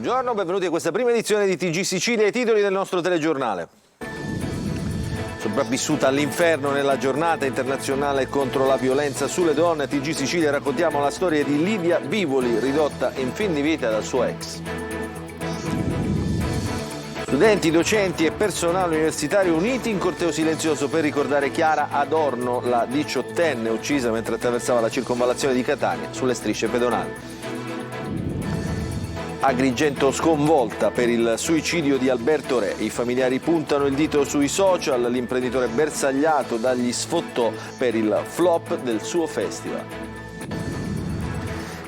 Buongiorno, benvenuti a questa prima edizione di TG Sicilia, i titoli del nostro telegiornale. Sopravvissuta all'inferno nella giornata internazionale contro la violenza sulle donne, a TG Sicilia raccontiamo la storia di Lidia Vivoli, ridotta in fin di vita dal suo ex. Studenti, docenti e personale universitario uniti in corteo silenzioso per ricordare Chiara Adorno, la 18enne uccisa mentre attraversava la circonvallazione di Catania sulle strisce pedonali. Agrigento sconvolta per il suicidio di Alberto Re. I familiari puntano il dito sui social, l'imprenditore bersagliato dagli sfottò per il flop del suo festival.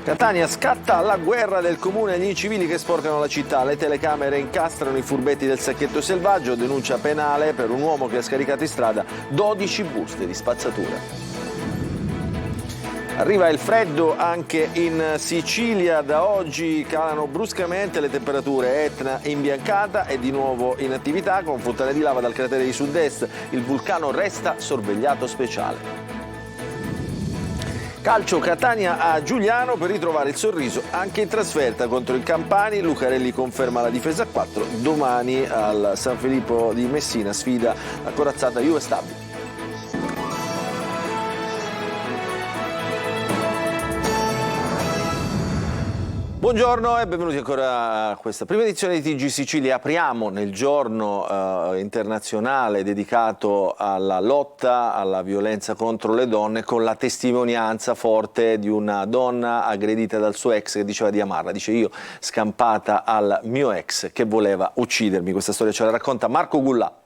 Catania, scatta la guerra del comune agli incivili che sporcano la città. Le telecamere incastrano i furbetti del sacchetto selvaggio, denuncia penale per un uomo che ha scaricato in strada 12 buste di spazzatura. Arriva il freddo anche in Sicilia, da oggi calano bruscamente le temperature. Etna imbiancata e di nuovo in attività con fontane di lava dal cratere di sud-est. Il vulcano resta sorvegliato speciale. Calcio, Catania a Giuliano per ritrovare il sorriso anche in trasferta contro il Campani. Lucarelli conferma la difesa a 4. Domani al San Filippo di Messina sfida la corazzata Juve Stabile. Buongiorno e benvenuti ancora a questa prima edizione di TG Sicilia. Apriamo nel giorno internazionale dedicato alla lotta alla violenza contro le donne con la testimonianza forte di una donna aggredita dal suo ex che diceva di amarla. Dice: io scampata al mio ex che voleva uccidermi. Questa storia ce la racconta Marco Gullà.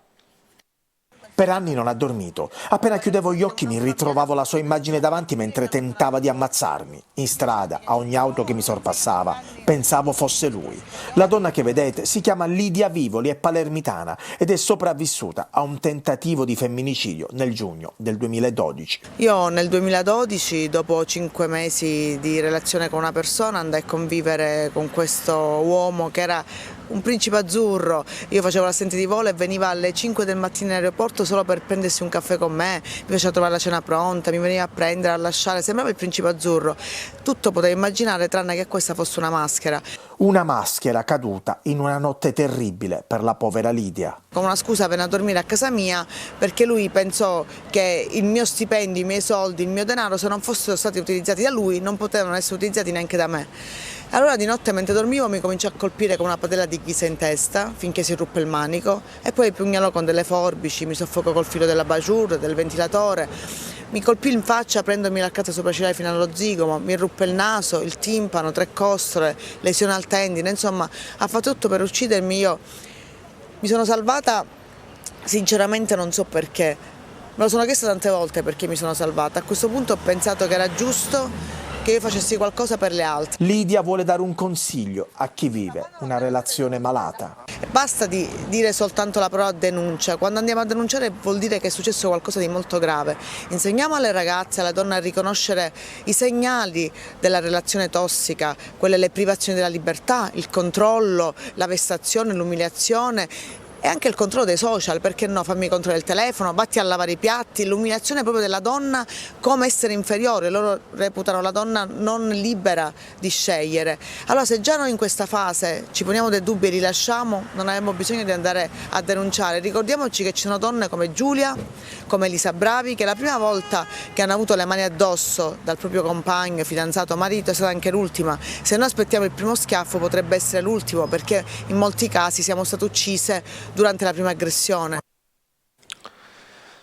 Per anni non ha dormito. Appena chiudevo gli occhi mi ritrovavo la sua immagine davanti mentre tentava di ammazzarmi. In strada, a ogni auto che mi sorpassava, pensavo fosse lui. La donna che vedete si chiama Lidia Vivoli, è palermitana ed è sopravvissuta a un tentativo di femminicidio nel giugno del 2012. Io nel 2012, dopo 5 mesi di relazione con una persona, andai a convivere con questo uomo che era un principe azzurro. Io facevo l'assistente di volo e veniva alle 5 del mattino in aeroporto solo per prendersi un caffè con me, mi faceva trovare la cena pronta, mi veniva a prendere, a lasciare, sembrava il principe azzurro. Tutto potevo immaginare tranne che questa fosse una maschera. Una maschera caduta in una notte terribile per la povera Lidia. Con una scusa venne a dormire a casa mia perché lui pensò che il mio stipendio, i miei soldi, il mio denaro, se non fossero stati utilizzati da lui, non potevano essere utilizzati neanche da me. Allora di notte mentre dormivo mi cominciò a colpire con una padella di ghisa in testa finché si ruppe il manico e poi pugnalò con delle forbici, mi soffocò col filo della bajour, del ventilatore, mi colpì in faccia prendomi l'arcata sopraccigliare fino allo zigomo, mi ruppe il naso, il timpano, 3 costole, lesione al tendine, insomma ha fatto tutto per uccidermi. Io mi sono salvata, sinceramente non so perché, me lo sono chiesto tante volte perché mi sono salvata. A questo punto ho pensato che era giusto che io facessi qualcosa per le altre. Lidia vuole dare un consiglio a chi vive una relazione malata. Basta di dire soltanto la parola denuncia. Quando andiamo a denunciare vuol dire che è successo qualcosa di molto grave. Insegniamo alle ragazze, alle donne a riconoscere i segnali della relazione tossica, quelle le privazioni della libertà, il controllo, la vessazione, l'umiliazione. E anche il controllo dei social, perché no, fammi controllare il telefono, vatti a lavare i piatti, l'umiliazione proprio della donna come essere inferiore, loro reputano la donna non libera di scegliere. Allora se già noi in questa fase ci poniamo dei dubbi e li lasciamo, non abbiamo bisogno di andare a denunciare. Ricordiamoci che ci sono donne come Giulia, come Elisa Bravi, che la prima volta che hanno avuto le mani addosso dal proprio compagno, fidanzato, marito è stata anche l'ultima. Se noi aspettiamo il primo schiaffo potrebbe essere l'ultimo, perché in molti casi siamo state uccise durante la prima aggressione.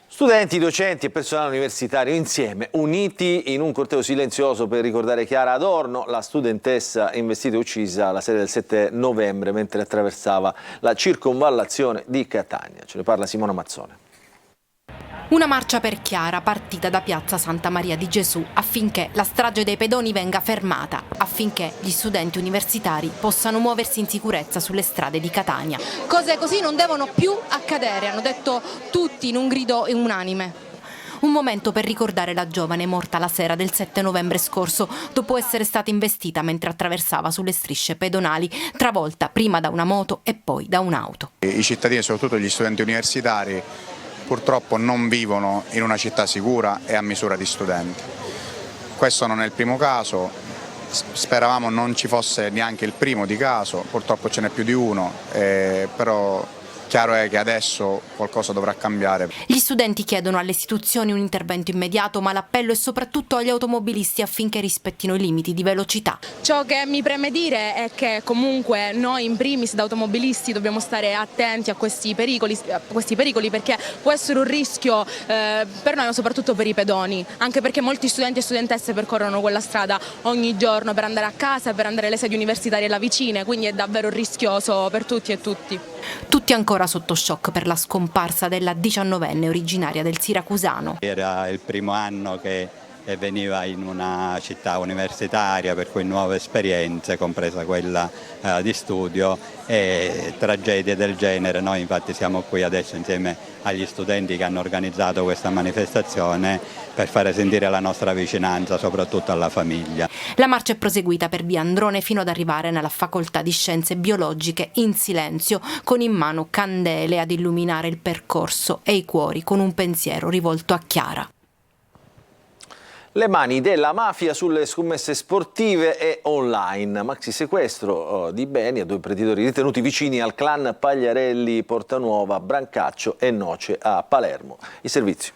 Studenti, docenti e personale universitario insieme, uniti in un corteo silenzioso per ricordare Chiara Adorno, la studentessa investita e uccisa la sera del 7 novembre mentre attraversava la circonvallazione di Catania. Ce ne parla Simona Mazzone. Una marcia per Chiara partita da piazza Santa Maria di Gesù affinché la strage dei pedoni venga fermata, affinché gli studenti universitari possano muoversi in sicurezza sulle strade di Catania. Cose così non devono più accadere, hanno detto tutti in un grido unanime. Un momento per ricordare la giovane morta la sera del 7 novembre scorso dopo essere stata investita mentre attraversava sulle strisce pedonali, travolta prima da una moto e poi da un'auto. I cittadini, soprattutto gli studenti universitari, purtroppo non vivono in una città sicura e a misura di studenti. Questo non è il primo caso, speravamo non ci fosse neanche il primo di caso, purtroppo ce n'è più di uno, però chiaro è che adesso qualcosa dovrà cambiare. Gli studenti chiedono alle istituzioni un intervento immediato, ma l'appello è soprattutto agli automobilisti affinché rispettino i limiti di velocità. Ciò che mi preme dire è che comunque noi in primis da automobilisti dobbiamo stare attenti a questi pericoli perché può essere un rischio per noi ma soprattutto per i pedoni, anche perché molti studenti e studentesse percorrono quella strada ogni giorno per andare a casa, per andare alle sedi universitarie là vicine, quindi è davvero rischioso per tutti e tutti. Tutti ancora sotto shock per la scomparsa della 19enne originaria del Siracusano. Era il primo anno che veniva in una città universitaria, per cui nuove esperienze, compresa quella di studio, e tragedie del genere. Noi infatti siamo qui adesso insieme agli studenti che hanno organizzato questa manifestazione per fare sentire la nostra vicinanza soprattutto alla famiglia. La marcia è proseguita per via Androne fino ad arrivare nella facoltà di scienze biologiche in silenzio, con in mano candele ad illuminare il percorso e i cuori con un pensiero rivolto a Chiara. Le mani della mafia sulle scommesse sportive e online. Maxi sequestro di beni a 2 imprenditori ritenuti vicini al clan Pagliarelli Portanuova, Brancaccio e Noce a Palermo. I servizi.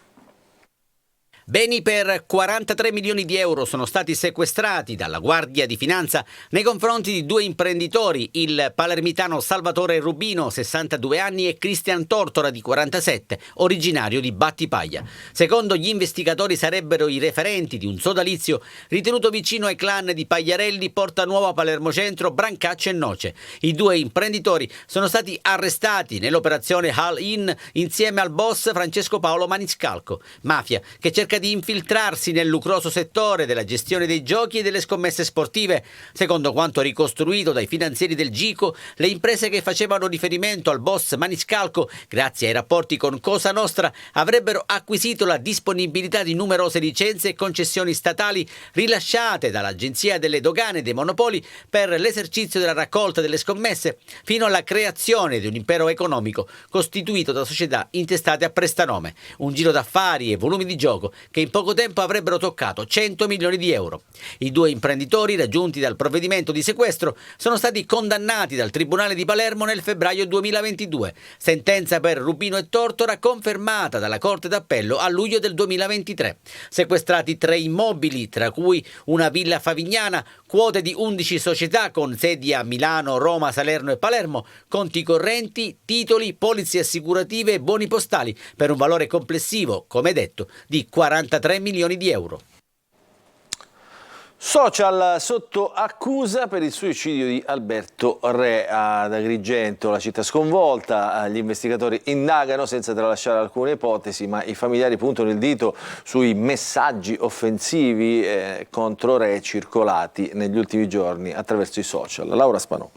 Beni per 43 milioni di euro sono stati sequestrati dalla Guardia di Finanza nei confronti di 2 imprenditori, il palermitano Salvatore Rubino, 62 anni, e Cristian Tortora, di 47, originario di Battipaglia. Secondo gli investigatori sarebbero i referenti di un sodalizio ritenuto vicino ai clan di Pagliarelli, Portanuova, Palermo Centro, Brancaccio e Noce. I 2 imprenditori sono stati arrestati nell'operazione All-In insieme al boss Francesco Paolo Maniscalco, mafia che cerca di infiltrarsi nel lucroso settore della gestione dei giochi e delle scommesse sportive. Secondo quanto ricostruito dai finanzieri del Gico, le imprese che facevano riferimento al boss Maniscalco, grazie ai rapporti con Cosa Nostra, avrebbero acquisito la disponibilità di numerose licenze e concessioni statali rilasciate dall'Agenzia delle Dogane e dei Monopoli per l'esercizio della raccolta delle scommesse, fino alla creazione di un impero economico costituito da società intestate a prestanome, un giro d'affari e volumi di gioco che in poco tempo avrebbero toccato 100 milioni di euro. I 2 imprenditori, raggiunti dal provvedimento di sequestro, sono stati condannati dal Tribunale di Palermo nel febbraio 2022. Sentenza per Rubino e Tortora confermata dalla Corte d'Appello a luglio del 2023. Sequestrati 3 immobili, tra cui una villa favignana, quote di 11 società con sedi a Milano, Roma, Salerno e Palermo, conti correnti, titoli, polizze assicurative e buoni postali, per un valore complessivo, come detto, di 43 milioni di euro. Social sotto accusa per il suicidio di Alberto Re ad Agrigento. La città sconvolta, gli investigatori indagano senza tralasciare alcune ipotesi, ma i familiari puntano il dito sui messaggi offensivi contro Re circolati negli ultimi giorni attraverso i social. Laura Spanò.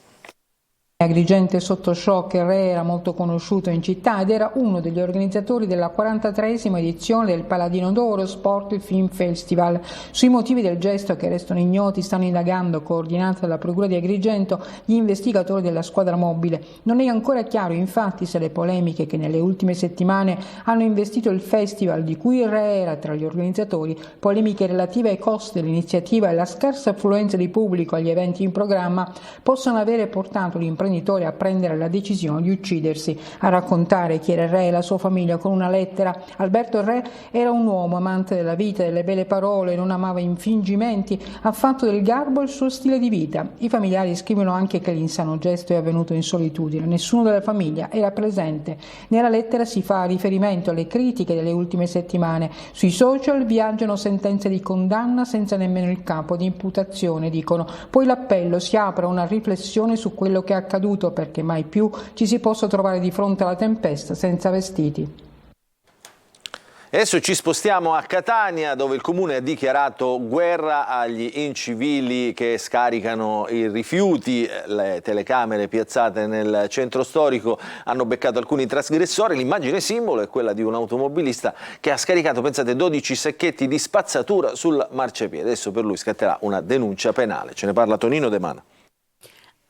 Agrigento è sotto shock. Re era molto conosciuto in città ed era uno degli organizzatori della 43esima edizione del Paladino d'Oro Sport Film Festival. Sui motivi del gesto, che restano ignoti, stanno indagando, coordinati dalla Procura di Agrigento, gli investigatori della squadra mobile. Non è ancora chiaro infatti se le polemiche che nelle ultime settimane hanno investito il festival, di cui Re era tra gli organizzatori, polemiche relative ai costi dell'iniziativa e alla scarsa affluenza di pubblico agli eventi in programma, possano avere portato l'imprenditore a prendere la decisione di uccidersi. A raccontare chi era Re e la sua famiglia con una lettera: Alberto Re era un uomo amante della vita, delle belle parole, non amava infingimenti, ha fatto del garbo il suo stile di vita. I familiari scrivono anche che l'insano gesto è avvenuto in solitudine, nessuno della famiglia era presente. Nella lettera si fa riferimento alle critiche delle ultime settimane. Sui social viaggiano sentenze di condanna senza nemmeno il capo di imputazione, dicono. Poi l'appello si apre a una riflessione su quello che è accaduto, perché mai più ci si possa trovare di fronte alla tempesta senza vestiti. Adesso ci spostiamo a Catania, dove il comune ha dichiarato guerra agli incivili che scaricano i rifiuti. Le telecamere piazzate nel centro storico hanno beccato alcuni trasgressori. L'immagine simbolo è quella di un automobilista che ha scaricato, pensate, 12 sacchetti di spazzatura sul marciapiede. Adesso per lui scatterà una denuncia penale. Ce ne parla Tonino De Mana.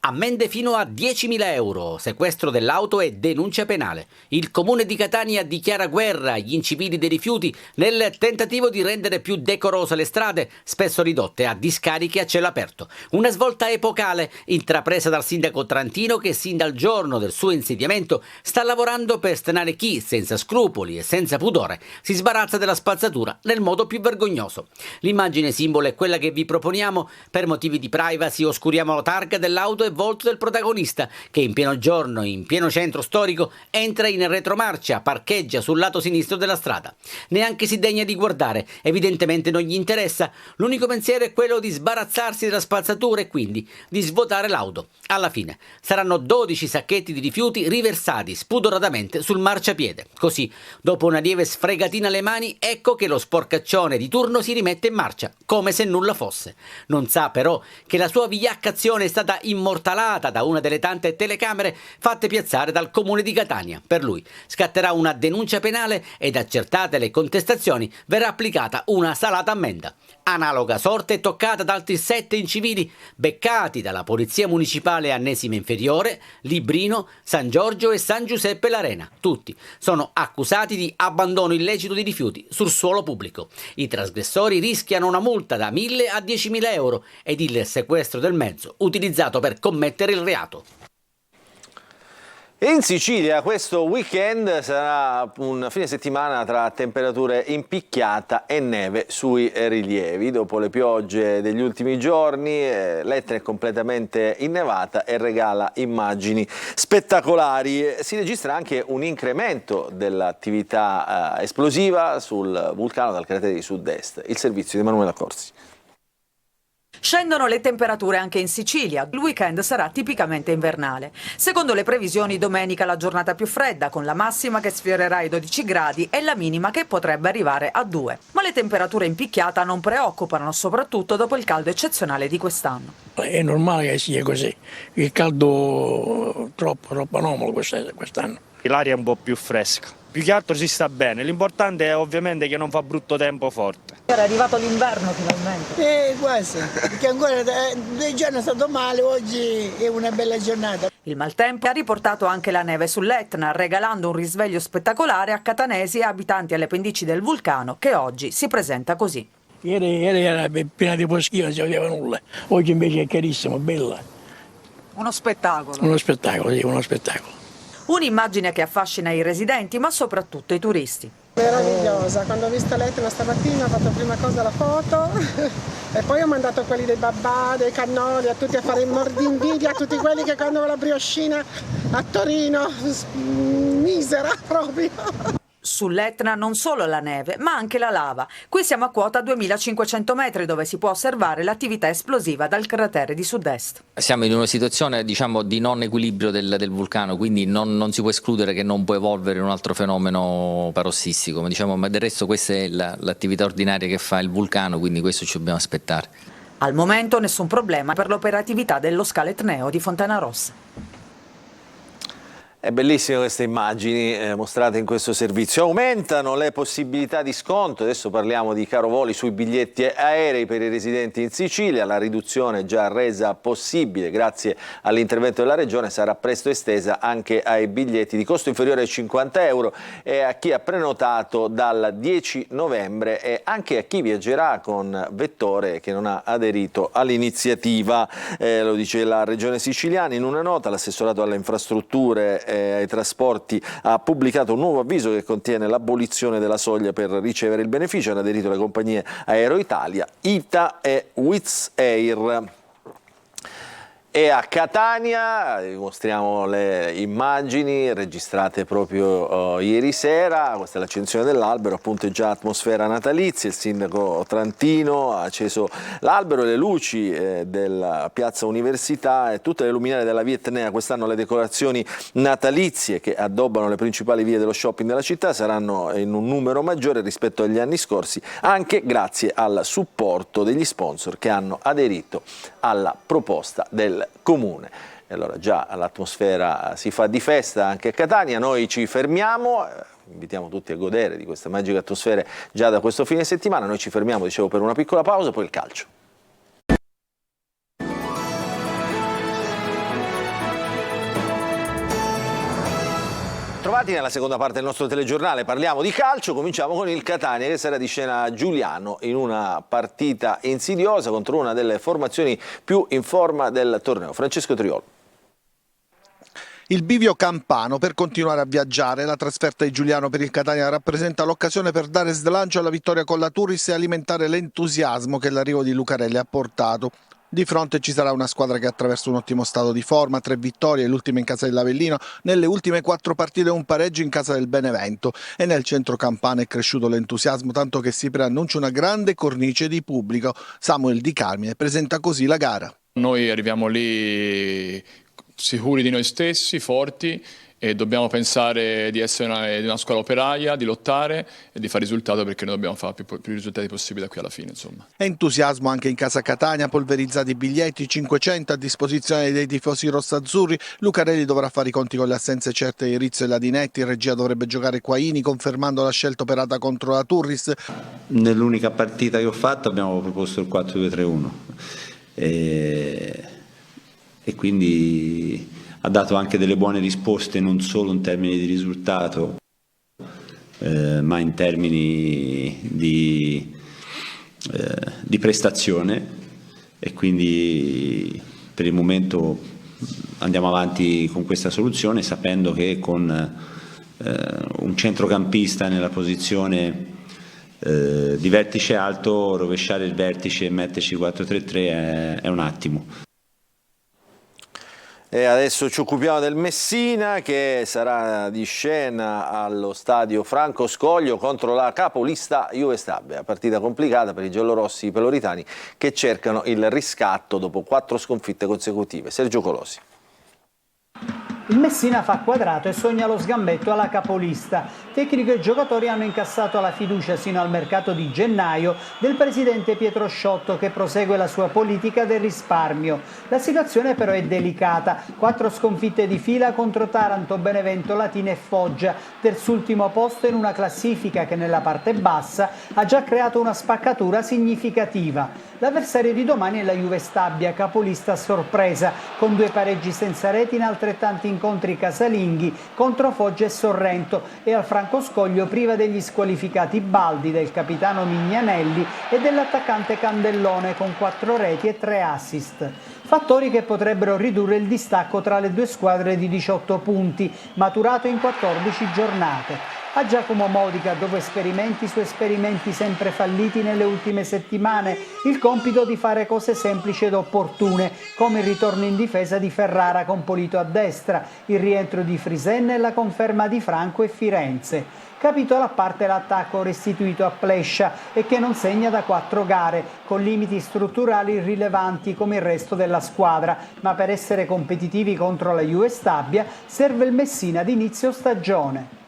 Ammende fino a 10.000 euro, sequestro dell'auto e denuncia penale. Il comune di Catania dichiara guerra agli incivili dei rifiuti nel tentativo di rendere più decorose le strade, spesso ridotte a discariche a cielo aperto. Una svolta epocale intrapresa dal sindaco Trantino che sin dal giorno del suo insediamento sta lavorando per stenare chi, senza scrupoli e senza pudore, si sbarazza della spazzatura nel modo più vergognoso. L'immagine simbolo è quella che vi proponiamo. Per motivi di privacy oscuriamo la targa dell'auto e volto del protagonista che in pieno giorno, in pieno centro storico, entra in retromarcia, parcheggia sul lato sinistro della strada. Neanche si degna di guardare, evidentemente non gli interessa. L'unico pensiero è quello di sbarazzarsi della spazzatura e quindi di svuotare l'auto. Alla fine saranno 12 sacchetti di rifiuti riversati spudoratamente sul marciapiede. Così, dopo una lieve sfregatina alle mani, ecco che lo sporcaccione di turno si rimette in marcia, come se nulla fosse. Non sa però che la sua vigliacca azione è stata immortalata da una delle tante telecamere fatte piazzare dal comune di Catania. Per lui scatterà una denuncia penale ed, accertate le contestazioni, verrà applicata una salata ammenda. Analoga sorte è toccata ad altri 7 incivili beccati dalla Polizia Municipale Annesima Inferiore, Librino, San Giorgio e San Giuseppe L'Arena. Tutti sono accusati di abbandono illecito di rifiuti sul suolo pubblico. I trasgressori rischiano una multa da 1.000 a 10.000 euro ed il sequestro del mezzo utilizzato per commettere il reato. In Sicilia questo weekend sarà un fine settimana tra temperature in picchiata e neve sui rilievi. Dopo le piogge degli ultimi giorni, l'Etna è completamente innevata e regala immagini spettacolari. Si registra anche un incremento dell'attività esplosiva sul vulcano dal cratere di sud-est. Il servizio di Emanuela Corsi. Scendono le temperature anche in Sicilia, il weekend sarà tipicamente invernale. Secondo le previsioni domenica la giornata più fredda, con la massima che sfiorerà i 12 gradi e la minima che potrebbe arrivare a 2. Ma le temperature in picchiata non preoccupano, soprattutto dopo il caldo eccezionale di quest'anno. È normale che sia così, il caldo troppo anomalo quest'anno. L'aria è un po' più fresca, più che altro si sta bene, l'importante è ovviamente che non fa brutto tempo forte. Era arrivato l'inverno finalmente. Quasi, perché ancora 2 giorni è stato male, oggi è una bella giornata. Il maltempo ha riportato anche la neve sull'Etna, regalando un risveglio spettacolare a catanesi e abitanti alle pendici del vulcano, che oggi si presenta così. Ieri era piena di boschie, non si vedeva nulla, oggi invece è chiarissimo, bella. Uno spettacolo. Uno spettacolo, sì, uno spettacolo. Un'immagine che affascina i residenti, ma soprattutto i turisti. Meravigliosa, quando ho visto l'Etna stamattina ho fatto prima cosa la foto e poi ho mandato quelli dei babà, dei cannoli, a tutti a fare i mordi invidia, a tutti quelli che hanno la brioscina a Torino, misera proprio. Sull'Etna non solo la neve, ma anche la lava. Qui siamo a quota 2500 metri dove si può osservare l'attività esplosiva dal cratere di sud-est. Siamo in una situazione di non equilibrio del vulcano, quindi non si può escludere che non può evolvere un altro fenomeno parossistico, ma del resto questa è l'attività ordinaria che fa il vulcano, quindi questo ci dobbiamo aspettare. Al momento nessun problema per l'operatività dello scalo etneo di Fontana Rossa. È bellissime queste immagini mostrate in questo servizio. Aumentano le possibilità di sconto, adesso parliamo di caro voli sui biglietti aerei per i residenti in Sicilia. La riduzione già resa possibile grazie all'intervento della Regione sarà presto estesa anche ai biglietti di costo inferiore ai 50 euro e a chi ha prenotato dal 10 novembre e anche a chi viaggerà con vettore che non ha aderito all'iniziativa. Lo dice la Regione siciliana in una nota. L'assessorato alle infrastrutture ai trasporti ha pubblicato un nuovo avviso che contiene l'abolizione della soglia per ricevere il beneficio. Hanno aderito le compagnie Aero Italia, ITA e Wizz Air. E a Catania vi mostriamo le immagini registrate proprio ieri sera. Questa è l'accensione dell'albero, appunto è già atmosfera natalizia. Il sindaco Trantino ha acceso l'albero e le luci della piazza Università e tutte le luminarie della via Etnea. Quest'anno le decorazioni natalizie che addobbano le principali vie dello shopping della città saranno in un numero maggiore rispetto agli anni scorsi, anche grazie al supporto degli sponsor che hanno aderito alla proposta del Comune. E allora già l'atmosfera si fa di festa anche a Catania. Noi ci fermiamo, invitiamo tutti a godere di queste magiche atmosfere già da questo fine settimana. Noi ci fermiamo, dicevo, per una piccola pausa, poi il calcio. Bentrovati nella seconda parte del nostro telegiornale, parliamo di calcio, cominciamo con il Catania che sarà di scena Giuliano in una partita insidiosa contro una delle formazioni più in forma del torneo. Francesco Triolo. Il bivio campano per continuare a viaggiare, la trasferta di Giuliano per il Catania rappresenta l'occasione per dare slancio alla vittoria con la Turris e alimentare l'entusiasmo che l'arrivo di Lucarelli ha portato. Di fronte ci sarà una squadra che attraversa un ottimo stato di forma, 3 vittorie, l'ultima in casa dell'Avellino, nelle ultime 4 partite un pareggio in casa del Benevento e nel centro campano è cresciuto l'entusiasmo tanto che si preannuncia una grande cornice di pubblico. Samuel Di Carmine presenta così la gara. Noi arriviamo lì sicuri di noi stessi, forti, e dobbiamo pensare di essere una squadra operaia, di lottare e di fare risultato, perché noi dobbiamo fare più risultati possibili da qui alla fine. Insomma. Entusiasmo anche in casa Catania, polverizzati i biglietti, 500 a disposizione dei tifosi rossazzurri. Lucarelli dovrà fare i conti con le assenze certe di Rizzo e Ladinetti, in regia dovrebbe giocare Quaini confermando la scelta operata contro la Turris. Nell'unica partita che ho fatto abbiamo proposto il 4-2-3-1 e quindi ha dato anche delle buone risposte, non solo in termini di risultato, ma in termini di prestazione, e quindi per il momento andiamo avanti con questa soluzione, sapendo che con un centrocampista nella posizione di vertice alto, rovesciare il vertice e metterci 4-3-3 è un attimo. E adesso ci occupiamo del Messina che sarà di scena allo stadio Franco Scoglio contro la capolista Juve Stabia. Partita complicata per i giallorossi peloritani che cercano il riscatto dopo 4 sconfitte consecutive. Sergio Colosi. Il Messina fa quadrato e sogna lo sgambetto alla capolista. Tecnico e giocatori hanno incassato la fiducia sino al mercato di gennaio del presidente Pietro Sciotto, che prosegue la sua politica del risparmio. La situazione però è delicata. 4 sconfitte di fila contro Taranto, Benevento, Latina e Foggia. Terzultimo posto in una classifica che nella parte bassa ha già creato una spaccatura significativa. L'avversario di domani è la Juve Stabia, capolista a sorpresa, con 2 pareggi senza reti in altrettanti incontri casalinghi contro Foggia e Sorrento, e al Franco Scoglio priva degli squalificati Baldi, del capitano Mignanelli e dell'attaccante Candellone, con 4 reti e 3 assist. Fattori che potrebbero ridurre il distacco tra le 2 squadre di 18 punti, maturato in 14 giornate. A Giacomo Modica, dopo esperimenti su esperimenti sempre falliti nelle ultime settimane, il compito di fare cose semplici ed opportune, come il ritorno in difesa di Ferrara con Polito a destra, il rientro di Frisen e la conferma di Franco e Firenze. Capitolo a parte l'attacco restituito a Plescia e che non segna da 4 gare, con limiti strutturali irrilevanti come il resto della squadra, ma per essere competitivi contro la Juve Stabia serve il Messina di inizio stagione.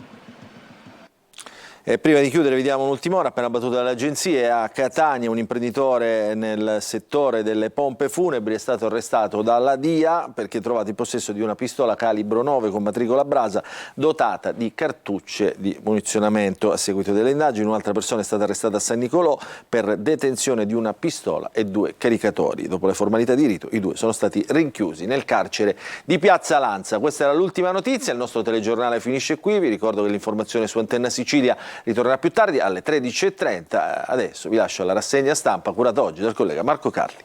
E prima di chiudere vediamo un'ultima ora appena battuta dalle agenzie. A Catania un imprenditore nel settore delle pompe funebri è stato arrestato dalla DIA perché trovato in possesso di una pistola calibro 9 con matricola Brasa dotata di cartucce di munizionamento. A seguito delle indagini un'altra persona è stata arrestata a San Nicolò per detenzione di una pistola e 2 caricatori. Dopo le formalità di rito i 2 sono stati rinchiusi nel carcere di Piazza Lanza. Questa era l'ultima notizia, il nostro telegiornale finisce qui. Vi ricordo che l'informazione su Antenna Sicilia ritornerà più tardi alle 13:30. Adesso vi lascio alla rassegna stampa curata oggi dal collega Marco Carli.